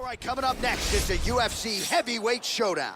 right, coming up next is the UFC heavyweight showdown.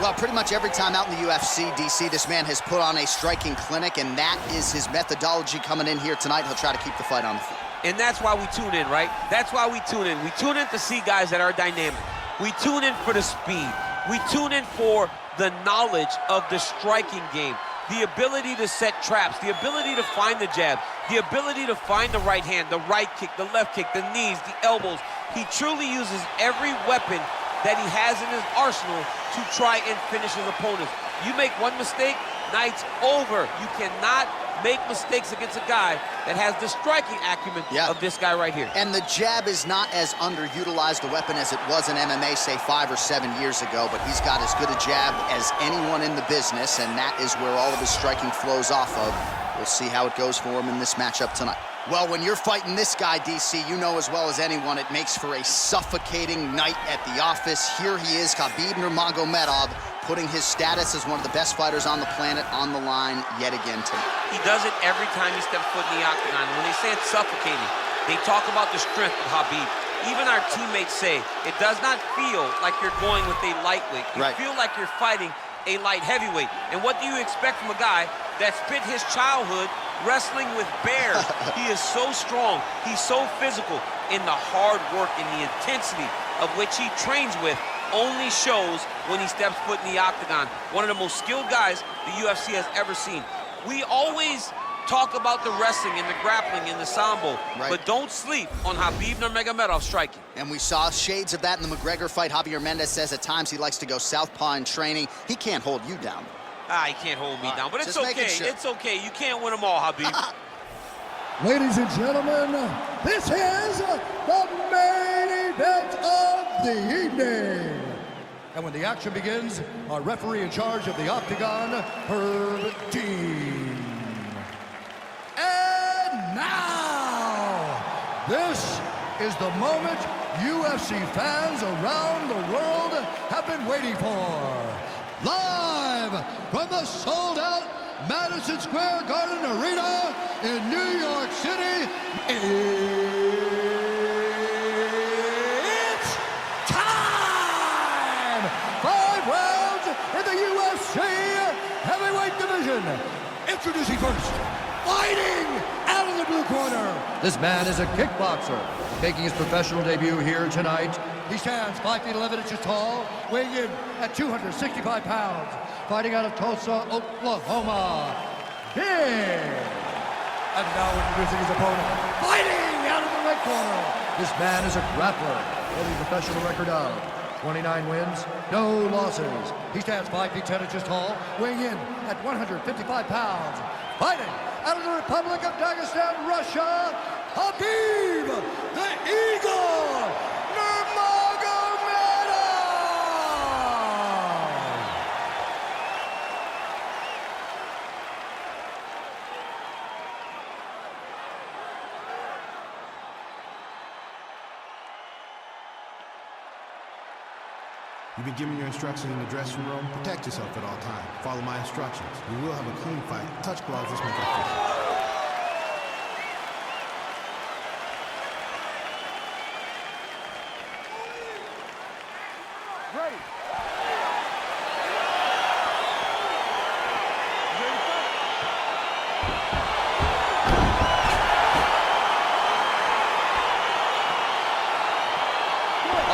Well, pretty much every time out in the UFC, DC, this man has put on a striking clinic, and that is his methodology coming in here tonight. He'll try to keep the fight on the feet. And that's why we tune in, right? That's why we tune in. We tune in to see guys that are dynamic. We tune in for the speed. We tune in for the knowledge of the striking game, the ability to set traps, the ability to find the jab, the ability to find the right hand, the right kick, the left kick, the knees, the elbows. He truly uses every weapon that he has in his arsenal to try and finish his opponents. You make one mistake, night's over. You cannot make mistakes against a guy that has the striking acumen of this guy right here. And the jab is not as underutilized a weapon as it was in MMA, say 5 or 7 years ago, but he's got as good a jab as anyone in the business, and that is where all of his striking flows off of. We'll see how it goes for him in this matchup tonight. Well, when you're fighting this guy, DC, you know as well as anyone, it makes for a suffocating night at the office. Here he is, Khabib Nurmagomedov, putting his status as one of the best fighters on the planet on the line yet again tonight. He does it every time he steps foot in the octagon. When they say it's suffocating, they talk about the strength of Khabib. Even our teammates say it does not feel like you're going with a lightweight. You feel like you're fighting a light heavyweight. And what do you expect from a guy that spent his childhood wrestling with bears? He is so strong, he's so physical, and the hard work and the intensity of which he trains with only shows when he steps foot in the octagon. One of the most skilled guys the UFC has ever seen. We always talk about the wrestling and the grappling and the sambo, but don't sleep on Khabib Nurmagomedov striking. And we saw shades of that in the McGregor fight. Javier Mendez says at times he likes to go southpaw in training. He can't hold you down. He can't hold me down, but it's okay. Sure. It's okay. You can't win them all, Khabib. Ladies and gentlemen, this is the main event of the evening. And when the action begins, our referee in charge of the octagon, Herb Dean. And now, this is the moment UFC fans around the world have been waiting for. Live from the sold-out Madison Square Garden Arena in New York City, it's time! 5 rounds in the UFC heavyweight division. Introducing first, fighting out of the blue corner. This man is a kickboxer, making his professional debut here tonight. He stands 5 feet 11 inches tall, weighing in at 265 pounds, fighting out of Tulsa, Oklahoma. Big. And now introducing his opponent, fighting out of the red corner. This man is a grappler, holding a professional record of 29 wins, no losses. He stands 5 feet 10 inches tall, weighing in at 155 pounds, fighting out of the Republic of Dagestan, Russia, Khabib the Eagle Nurmagomedov! You've been given your instructions in the dressing room. Protect yourself at all times. Follow my instructions. We will have a clean fight. Touch gloves, let's make it official. Ready.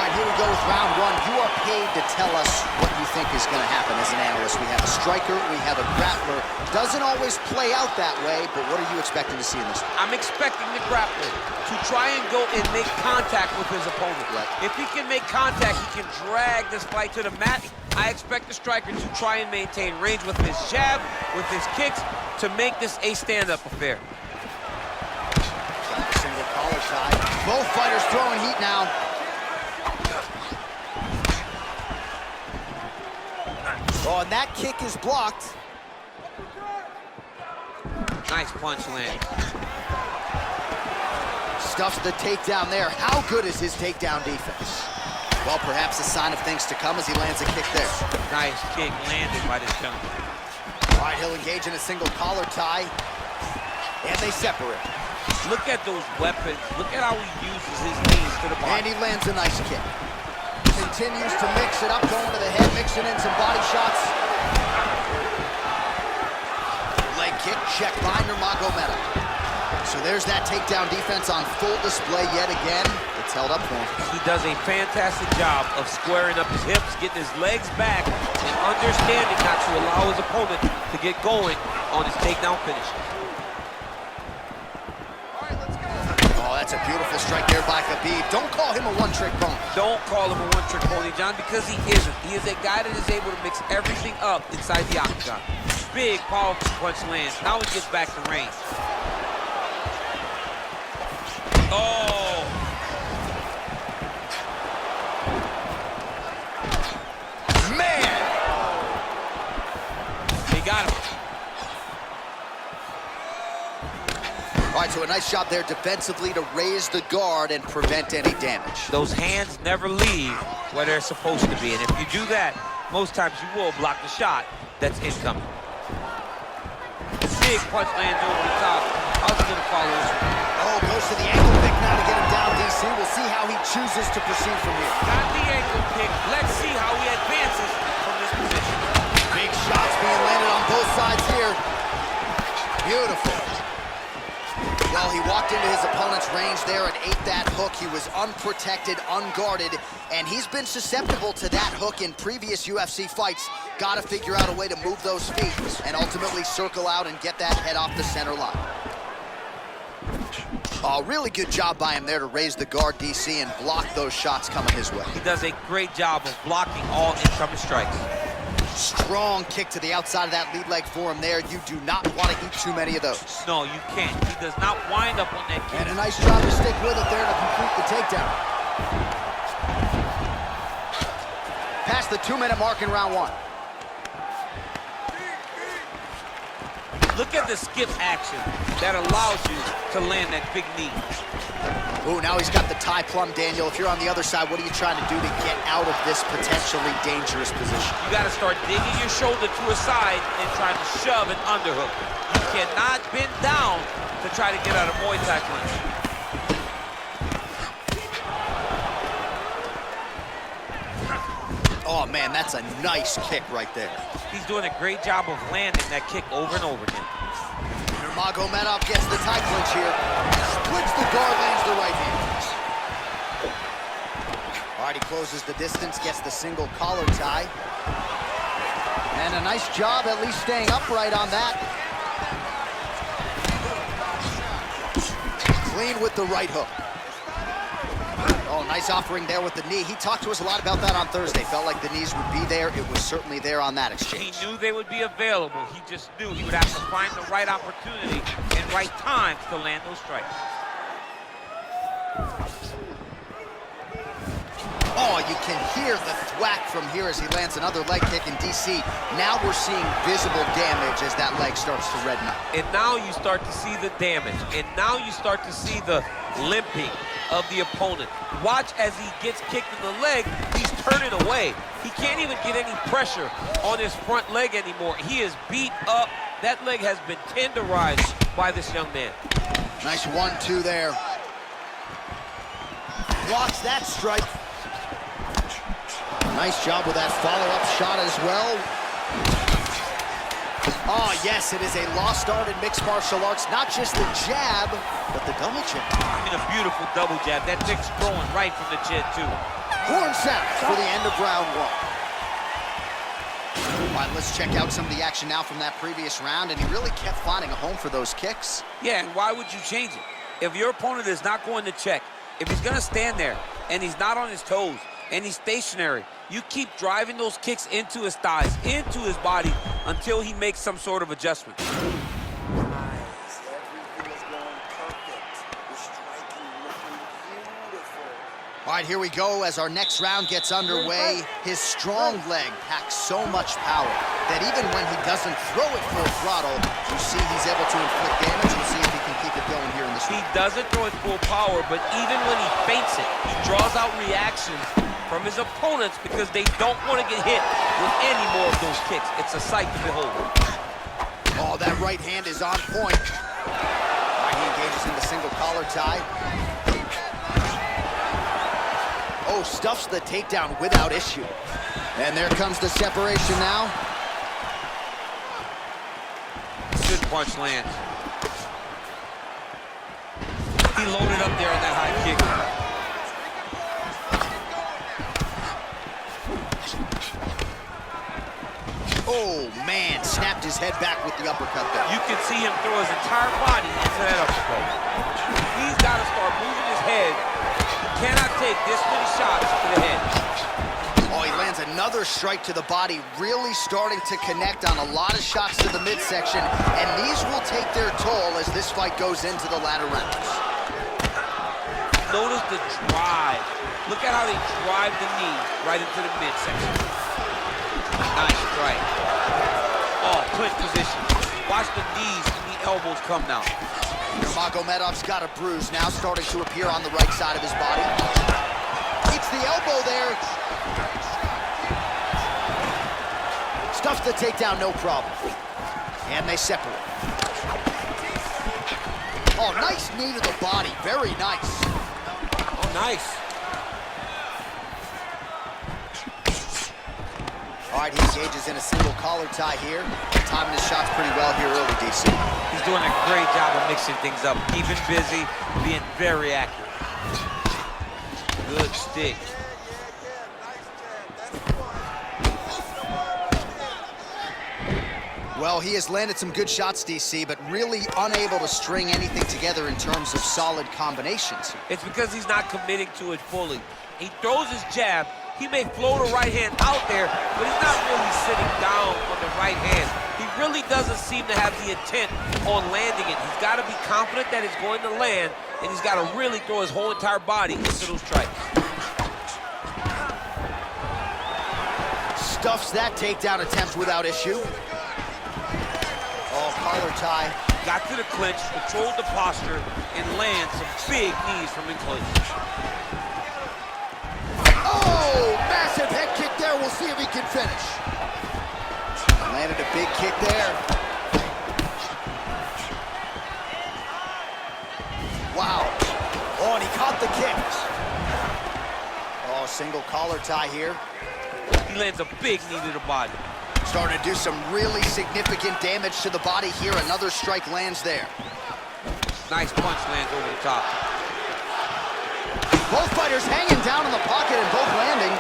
Here we go with round one. You are paid to tell us what you think is going to happen as an analyst. We have a striker, we have a grappler. Doesn't always play out that way, but what are you expecting to see in this one? I'm expecting the grappler to try and go and make contact with his opponent. If he can make contact, he can drag this fight to the mat. I expect the striker to try and maintain range with his jab, with his kicks, to make this a stand-up affair. Single collar side. Both fighters throwing heat now. Oh, and that kick is blocked. Nice punch land. Stuffs the takedown there. How good is his takedown defense? Well, perhaps a sign of things to come as he lands a kick there. Nice kick landed by this gentleman. All right, he'll engage in a single collar tie, and they separate. Look at those weapons. Look at how he uses his knees to the body. And he lands a nice kick. Continues to mix it up, going to the head, mixing in some body shots. Leg kick, checked by Nurmagomedov. So there's that takedown defense on full display yet again. It's held up for him. He does a fantastic job of squaring up his hips, getting his legs back, and understanding not to allow his opponent to get going on his takedown finish. Oh, that's a beautiful strike there by Khabib. Don't call him a one-trick pony. Don't call him a one-trick pony, John, because he isn't. He is a guy that is able to mix everything up inside the octagon. Big, powerful punch lands. Now he gets back to range. Oh! Man! He got him. All right, so a nice job there defensively to raise the guard and prevent any damage. Those hands never leave where they're supposed to be, and if you do that, most times you will block the shot that's incoming. Big punch lands over the top. How's he gonna follow this one? Oh, goes to the ankle pick now to get him down, DC. We'll see how he chooses to proceed from here. Got the ankle pick. Let's see how he advances from this position. Big shots being landed on both sides here. Beautiful. Well, he walked into his opponent's range there and ate that hook. He was unprotected, unguarded, and he's been susceptible to that hook in previous UFC fights. Got to figure out a way to move those feet and ultimately circle out and get that head off the center line. Oh, really good job by him there to raise the guard, DC, and block those shots coming his way. He does a great job of blocking all incoming strikes. Strong kick to the outside of that lead leg for him there. You do not want to eat too many of those. No, you can't. He does not wind up on that kick. And a nice job to stick with it there to complete the takedown. Past the 2-minute mark in round one. Look at the skip action that allows you to land that big knee. Ooh, now he's got the tie plum, Daniel. If you're on the other side, what are you trying to do to get out of this potentially dangerous position? You got to start digging your shoulder to a side and trying to shove an underhook. You cannot bend down to try to get out of Muay Thai punch. Oh, man, that's a nice kick right there. He's doing a great job of landing that kick over and over again. Nurmagomedov gets the tie clinch here. Splits the guard, lands the right hand. All right, he closes the distance, gets the single collar tie. And a nice job at least staying upright on that. Clean with the right hook. Oh, nice offering there with the knee. He talked to us a lot about that on Thursday. Felt like the knees would be there. It was certainly there on that exchange. He knew they would be available. He just knew he would have to find the right opportunity and right time to land those strikes. Oh, you can hear the thwack from here as he lands another leg kick in DC. Now we're seeing visible damage as that leg starts to redden up. And now you start to see the damage. And now you start to see the limping of the opponent. Watch as he gets kicked in the leg, he's turning away. He can't even get any pressure on his front leg anymore. He is beat up. That leg has been tenderized by this young man. Nice 1-2 there. Blocks that strike. Nice job with that follow-up shot as well. Oh, yes, it is a lost art in mixed martial arts. Not just the jab, but the double jab. I mean, a beautiful double jab. That thing's throwing right from the chin, too. Horn sounds for the end of round one. All right, let's check out some of the action now from that previous round, and he really kept finding a home for those kicks. Yeah, and why would you change it? If your opponent is not going to check, if he's going to stand there and he's not on his toes and he's stationary, you keep driving those kicks into his thighs, into his body, until he makes some sort of adjustment. All right, here we go as our next round gets underway. His strong leg packs so much power that even when he doesn't throw it full throttle, you see he's able to inflict damage. We'll see if he can keep it going here in this round. He doesn't throw it full power, but even when he feints it, he draws out reactions from his opponents because they don't want to get hit with any more of those kicks. It's a sight to behold. Oh, that right hand is on point. All right, he engages in the single collar tie. Oh, stuffs the takedown without issue. And there comes the separation now. Good punch lands. He loaded up there on that high kick. Oh, man, snapped his head back with the uppercut there. You can see him throw his entire body into that uppercut. He's got to start moving his head. He cannot take this many shots to the head. Oh, he lands another strike to the body, really starting to connect on a lot of shots to the midsection, and these will take their toll as this fight goes into the latter rounds. Notice the drive. Look at how they drive the knee right into the midsection. Nice strike. Oh, clinch position. Watch the knees and the elbows come now. Nurmagomedov's got a bruise now starting to appear on the right side of his body. It's the elbow there. Stuffs the takedown, no problem. And they separate. Oh, nice knee to the body. Very nice. Oh, nice. All right, he engages in a single collar tie here. Timing his shots pretty well here early, DC. He's doing a great job of mixing things up, keeping busy, being very accurate. Good stick. Well, he has landed some good shots, DC, but really unable to string anything together in terms of solid combinations. It's because he's not committing to it fully. He throws his jab. He may float a right hand out there, but he's not really sitting down on the right hand. He really doesn't seem to have the intent on landing it. He's got to be confident that it's going to land, and he's got to really throw his whole entire body into those strikes. Stuffs that takedown attempt without issue. Oh, collar tie. Got to the clinch, controlled the posture, and lands some big knees from in clinch. Oh, massive head kick there. We'll see if he can finish. Landed a big kick there. Wow. Oh, and he caught the kicks. Oh, single collar tie here. He lands a big knee to the body. Starting to do some really significant damage to the body here. Another strike lands there. Nice punch lands over the top. Both fighters hanging down in the pocket and both landing.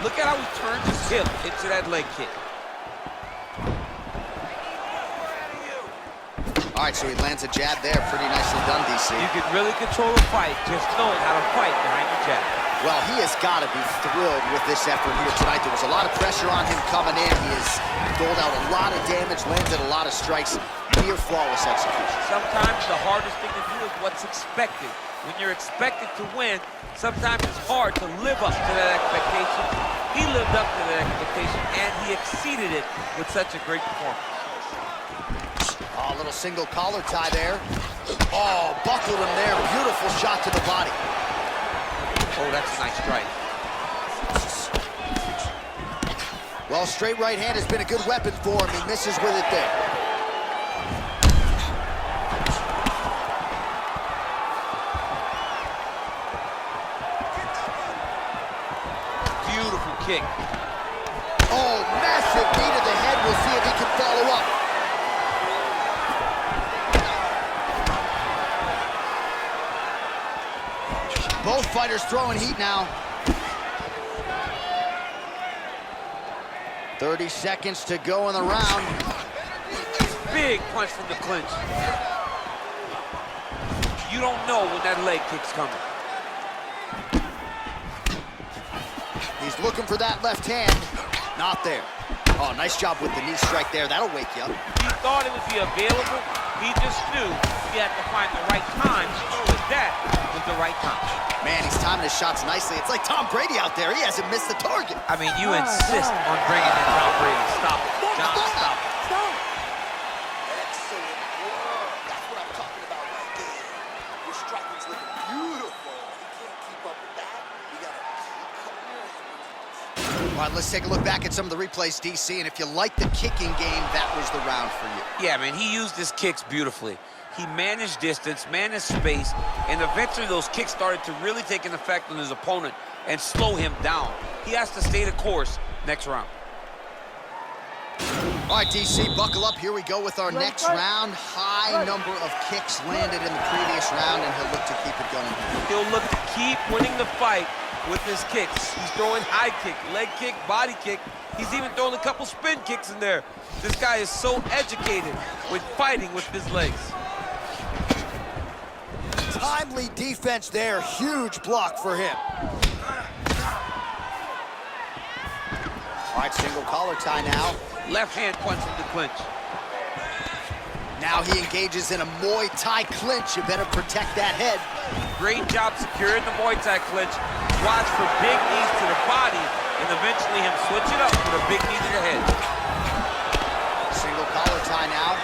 Look at how he turns his hip into that leg kick. All right, so he lands a jab there. Pretty nicely done, DC. You can really control a fight just knowing how to fight behind the jab. Well, he has got to be thrilled with this effort here tonight. There was a lot of pressure on him coming in. He has doled out a lot of damage, landed a lot of strikes. Near flawless execution. Sometimes the hardest thing to do is what's expected. When you're expected to win, sometimes it's hard to live up to that expectation. He lived up to that expectation, and he exceeded it with such a great performance. Oh, a little single collar tie there. Oh, buckled him there. Beautiful shot to the body. Oh, that's a nice strike. Well, straight right hand has been a good weapon for him. He misses with it there. Beautiful kick. Oh, massive knee to the head. We'll see if he can follow up. Both fighters throwing heat now. 30 seconds to go in the round. Big punch from the clinch. You don't know when that leg kick's coming. He's looking for that left hand. Not there. Oh, nice job with the knee strike there. That'll wake you up. He thought it would be available. He just knew he had to find the right time to throw it. That was the right time. Man, he's timing his shots nicely. It's like Tom Brady out there. He hasn't missed the target. I mean, you insist on bringing in Tom Brady. Stop it. John, stop it. Excellent work. That's what I'm talking about right there. Your striking's looking beautiful. He can't keep up with All right, let's take a look back at some of the replays, DC, and if you like the kicking game, that was the round for you. Yeah, man, he used his kicks beautifully. He managed distance, managed space, and eventually those kicks started to really take an effect on his opponent and slow him down. He has to stay the course next round. All right, DC, buckle up. Here we go with our next round. High number of kicks landed in the previous round, and he'll look to keep it going here. He'll look to keep winning the fight with his kicks. He's throwing high kick, leg kick, body kick. He's even throwing a couple spin kicks in there. This guy is so educated with fighting with his legs. Timely defense there. Huge block for him. All right, single collar tie now. Left hand punch from the clinch. Now he engages in a Muay Thai clinch. You better protect that head. Great job securing the Muay Thai clinch. Watch for big knees to the body, and eventually him switch it up with a big knee to the head. Single collar tie now.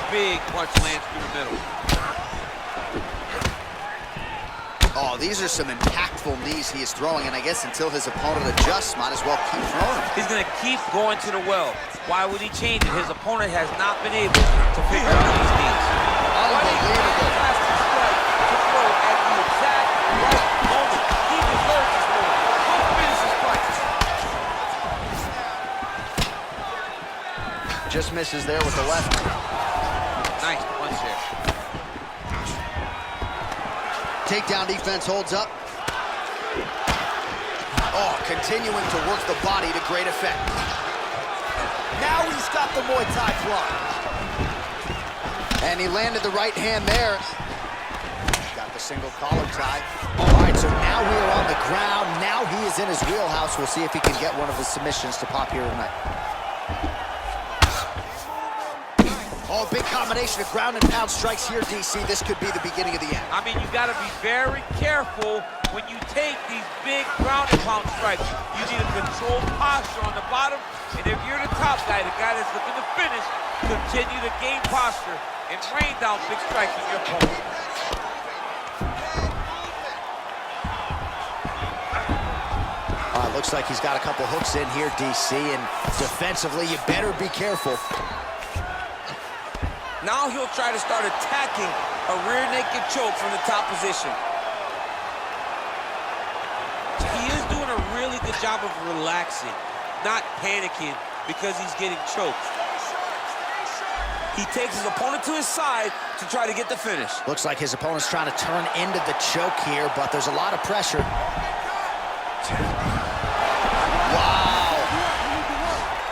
Big punch lands through the middle. Oh, these are some impactful knees he is throwing, and I guess until his opponent adjusts, might as well keep throwing them. He's going to keep going to the well. Why would he change it? His opponent has not been able to figure out these knees. Unbelievable. To throw at the exact right moment. He deserves this move. He'll finish his fight. Just misses there with the left. Nice punch there. Takedown defense holds up. Oh, continuing to work the body to great effect. Now he's got the Muay Thai block. And he landed the right hand there. Got the single collar tie. All right, so now we are on the ground. Now he is in his wheelhouse. We'll see if he can get one of his submissions to pop here tonight. Oh, big combination of ground and pound strikes here, DC. This could be the beginning of the end. I mean, you got to be very careful when you take these big ground and pound strikes. You need a controlled posture on the bottom, and if you're the top guy, the guy that's looking to finish, continue to gain posture and rain down big strikes on your opponent. Looks like he's got a couple hooks in here, DC, and defensively, you better be careful. Now he'll try to start attacking a rear naked choke from the top position. He is doing a really good job of relaxing, not panicking because he's getting choked. He takes his opponent to his side to try to get the finish. Looks like his opponent's trying to turn into the choke here, but there's a lot of pressure. Wow.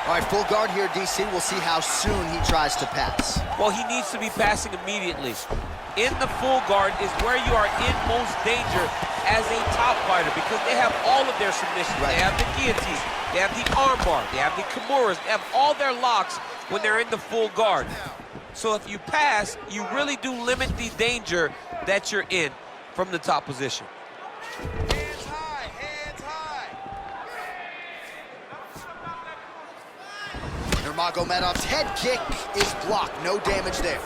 All right, full guard here, DC. We'll see how soon he tries to pass. Well, he needs to be passing immediately. In the full guard is where you are in most danger as a top fighter because they have all of their submissions. Right. They have the guillotine, they have the armbar, they have the kimuras, they have all their locks when they're in the full guard. So if you pass, you really do limit the danger that you're in from the top position. Hands high, hands high. Nurmagomedov's head kick is blocked. No damage there.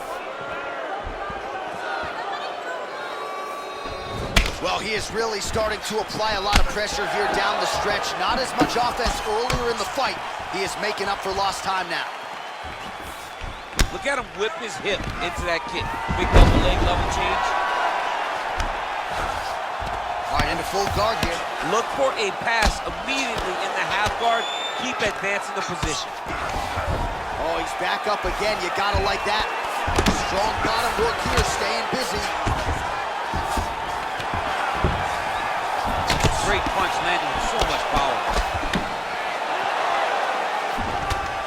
Well, he is really starting to apply a lot of pressure here down the stretch. Not as much offense earlier in the fight. He is making up for lost time now. Look at him whip his hip into that kick. Big double leg level change. All right, into full guard here. Look for a pass immediately in the half guard. Keep advancing the position. Oh, he's back up again. You gotta like that. Strong bottom work here, staying busy. Great punch landing with so much power.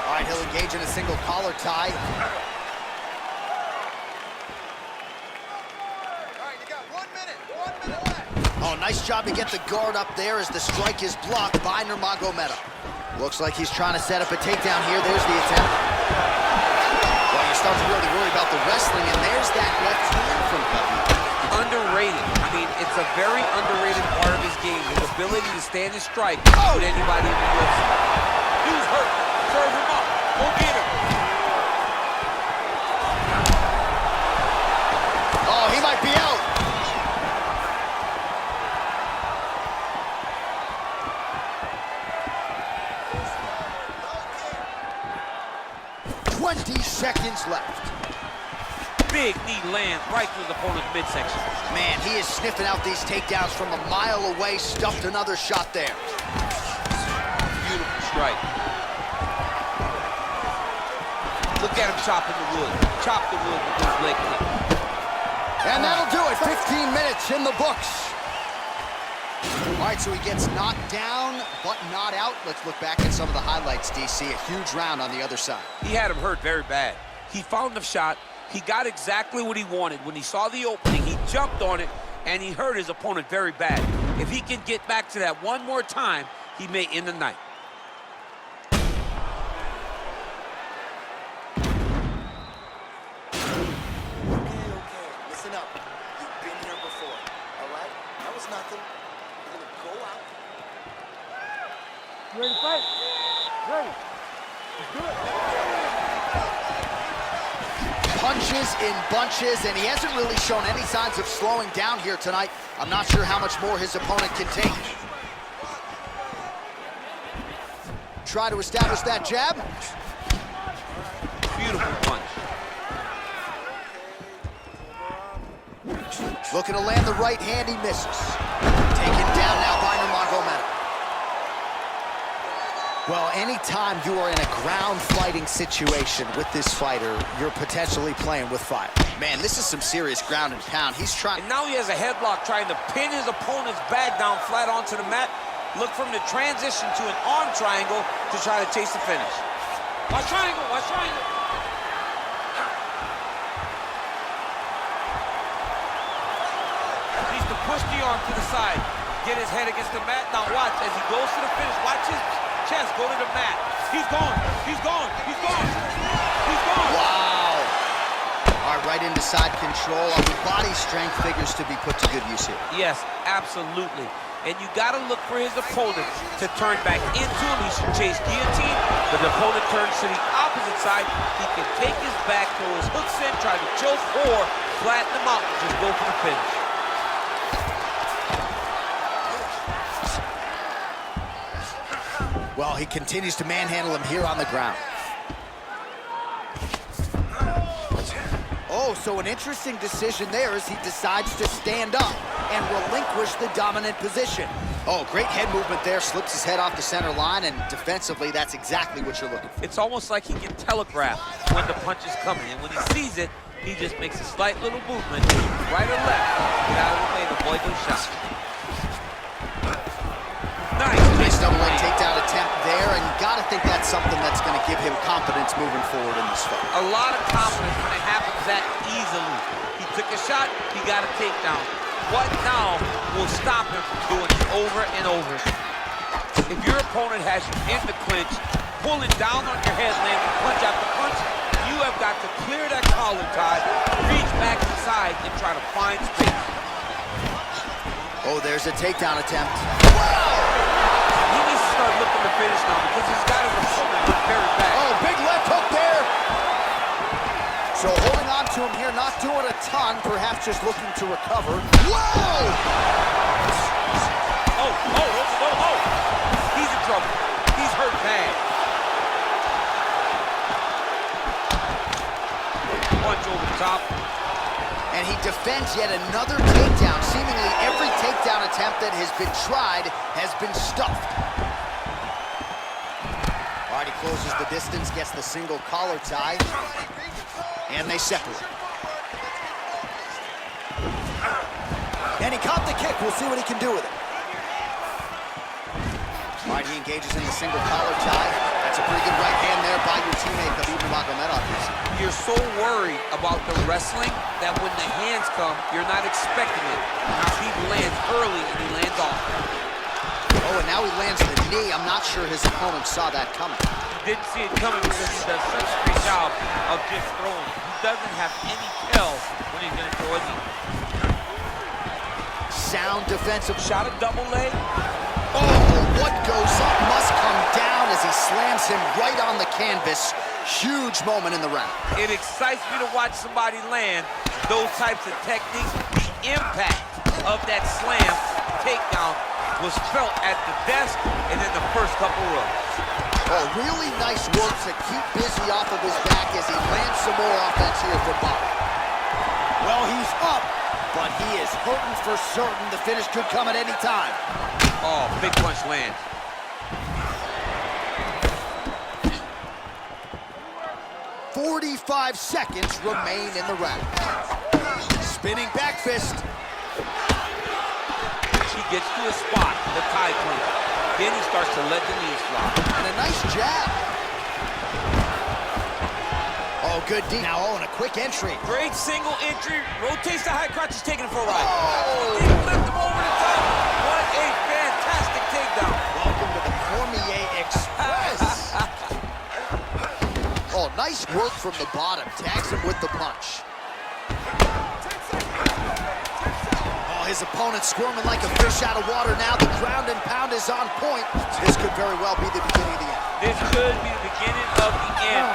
All right, he'll engage in a single collar tie. All right, you got 1 minute left. Oh, nice job to get the guard up there as the strike is blocked by Nurmagomedov. Looks like he's trying to set up a takedown here. There's the attempt. Well, you start to really worry about the wrestling, and there's that left hand from Khabib. Underrated. I mean, it's a very underrated part of his game. His ability to stand and strike with anybody in the UFC. Dude's hurt. Serve him up. Go get him. Oh, he might be out. seconds left. Big knee lands right through the opponent's midsection. Man, he is sniffing out these takedowns from a mile away. Stuffed another shot there. Beautiful strike. Look at him chopping the wood. Chop the wood with his leg kick. And that'll do it. 15 minutes in the books. All right, so he gets knocked down, but not out. Let's look back at some of the highlights, DC. A huge round on the other side. He had him hurt very bad. He found the shot. He got exactly what he wanted. When he saw the opening, he jumped on it, and he hurt his opponent very bad. If he can get back to that one more time, he may end the night. Listen up. You've been here before, all right? That was nothing. You're gonna go out. You ready to fight? Ready. Let's do it. Punches in bunches, and he hasn't really shown any signs of slowing down here tonight. I'm not sure how much more his opponent can take. Try to establish that jab. Beautiful punch. Looking to land the right hand, he misses. Taken down now by Nurmagomedov. Well, anytime you are in a ground fighting situation with this fighter, you're potentially playing with fire. Man, this is some serious ground and pound. He's trying. And now he has a headlock trying to pin his opponent's back down flat onto the mat. Look for him to transition to an arm triangle to try to chase the finish. Watch triangle, watch triangle. Needs to push the arm to the side. Get his head against the mat. Now watch as he goes to the finish. Watch his chest go to the mat. He's gone, he's gone, he's gone, he's gone. Wow. All right, right into side control. The body strength figures to be put to good use here. Yes, absolutely. And you got to look for his opponent to turn back into him. He should chase guillotine, but the opponent turns to the opposite side. He can take his back, throw his hooks in, try to choke, or flatten him out and just go for the finish. Well, he continues to manhandle him here on the ground. Oh, so an interesting decision there as he decides to stand up and relinquish the dominant position. Oh, great head movement there, slips his head off the center line, and defensively, that's exactly what you're looking for. It's almost like he can telegraph when the punch is coming, and when he sees it, he just makes a slight little movement, right or left, get out of the way to avoid those shots. Nice double leg takedown attempt there, and you gotta think that's something that's gonna give him confidence moving forward in this fight. A lot of confidence when it happens that easily. He took a shot, he got a takedown. What now will stop him from doing it over and over? If your opponent has you in the clinch, pulling down on your head, landing punch after punch, you have got to clear that collar tie, reach back inside, and try to find space. Oh, there's a takedown attempt. He needs to start looking to finish now because he's got his opponent hurt very bad. Oh, big left hook there. So holding on to him here, not doing a ton, perhaps just looking to recover. Whoa! Oh. He's in trouble. He's hurt bad. Punch over the top. And he defends yet another takedown. Seemingly every takedown attempt that has been tried has been stuffed. All right, he closes the distance, gets the single collar tie, and they separate. And he caught the kick. We'll see what he can do with it. All right, he engages in the single collar tie. That's a pretty good right hand there by your teammate, Khabib Nurmagomedov. You're so worried about the wrestling that when the hands come, you're not expecting it. Now he lands early and he lands off. Oh, and now he lands the knee. I'm not sure his opponent saw that coming. He didn't see it coming because he does such a great job of just throwing. He doesn't have any tell when he's going to throw a knee. Sound defensive Shot a double leg. Oh, what goes up must come down as he slams him right on the canvas. Huge moment in the round. It excites me to watch somebody land those types of techniques. The impact of that slam takedown was felt at the desk and in the first couple rows. Oh, really nice work to keep busy off of his back as he lands some more offense here from Bob. Well, he's up, but he is hurting for certain. The finish could come at any time. Oh, big punch lands. 45 seconds remain in the round. Spinning back fist. She gets to a spot, the tie point. Then he starts to let the knees fly. And a nice jab. Oh, good deep. Now, and a quick entry. Great single entry. Rotates the high crotch. He's taking it for a ride. Oh! He flipped him over the top. What a fantastic takedown. Welcome to the Cormier Express. Oh, nice work from the bottom. Tags him with the punch. Oh, his opponent squirming like a fish out of water now. The ground and pound is on point. This could very well be the beginning of the end. This could be the beginning of the end.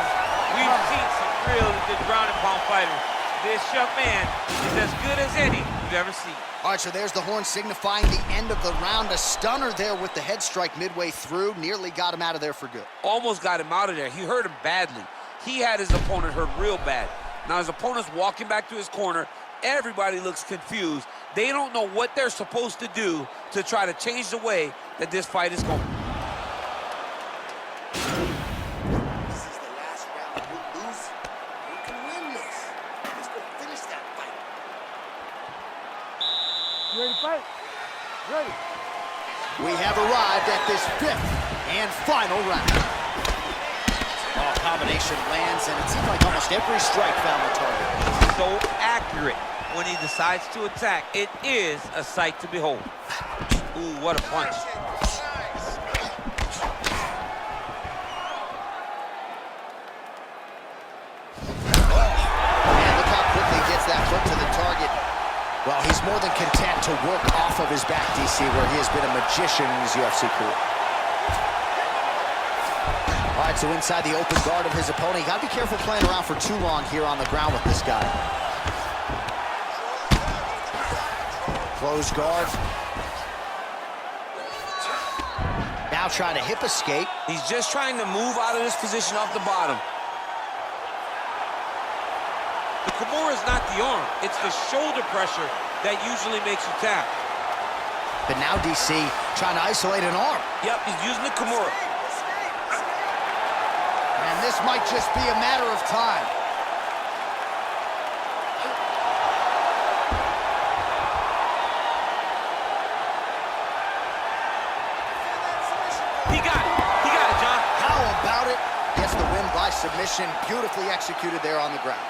We've seen some really good ground and pound fighters. This young man is as good as any you've ever seen. All right, so there's the horn signifying the end of the round. A stunner there with the head strike midway through. Nearly got him out of there for good. Almost got him out of there. He hurt him badly. He had his opponent hurt real bad. Now his opponent's walking back to his corner. Everybody looks confused. They don't know what they're supposed to do to try to change the way that this fight is going. This is the last round. You lose, you can win this. Let's go finish that fight. You ready to fight? Ready. We have arrived at this fifth and final round. Oh, combination lands, and it seemed like almost every strike found the target. So accurate when he decides to attack. It is a sight to behold. Ooh, what a punch. Man, look how quickly he gets that foot to the target. Well, he's more than content to work off of his back, DC, where he has been a magician in his UFC career. All right, so inside the open guard of his opponent. You got to be careful playing around for too long here on the ground with this guy. Closed guard. Now trying to hip escape. He's just trying to move out of this position off the bottom. The Kimura is not the arm. It's the shoulder pressure that usually makes you tap. But now DC trying to isolate an arm. Yep, he's using the Kimura. And this might just be a matter of time. He got it, John. How about it? Gets the win by submission. Beautifully executed there on the ground.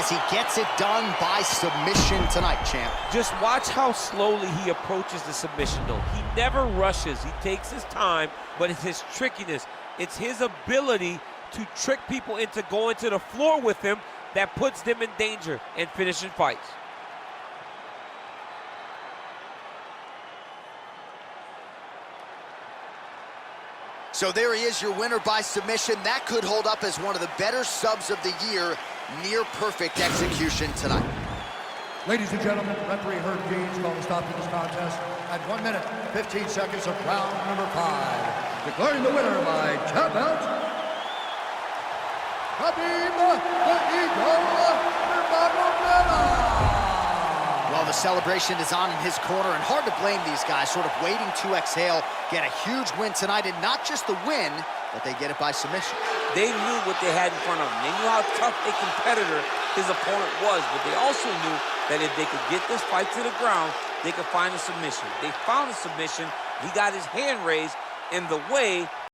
He gets it done by submission tonight, champ. Just watch how slowly he approaches the submission, though. He never rushes. He takes his time, but it's his trickiness. It's his ability to trick people into going to the floor with him that puts them in danger and finishing fights. So there he is, your winner by submission. That could hold up as one of the better subs of the year. Near perfect execution tonight. Ladies and gentlemen, referee Herb Dean's called to stop to this contest at 1 minute, 15 seconds of round number 5. Declaring the winner by tap out, Khabib Nurmagomedov. Well, the celebration is on in his corner, and hard to blame these guys, sort of waiting to exhale, get a huge win tonight, and not just the win, but they get it by submission. They knew what they had in front of them. They knew how tough a competitor his opponent was, but they also knew that if they could get this fight to the ground, they could find a submission. They found a submission. He got his hand raised in the way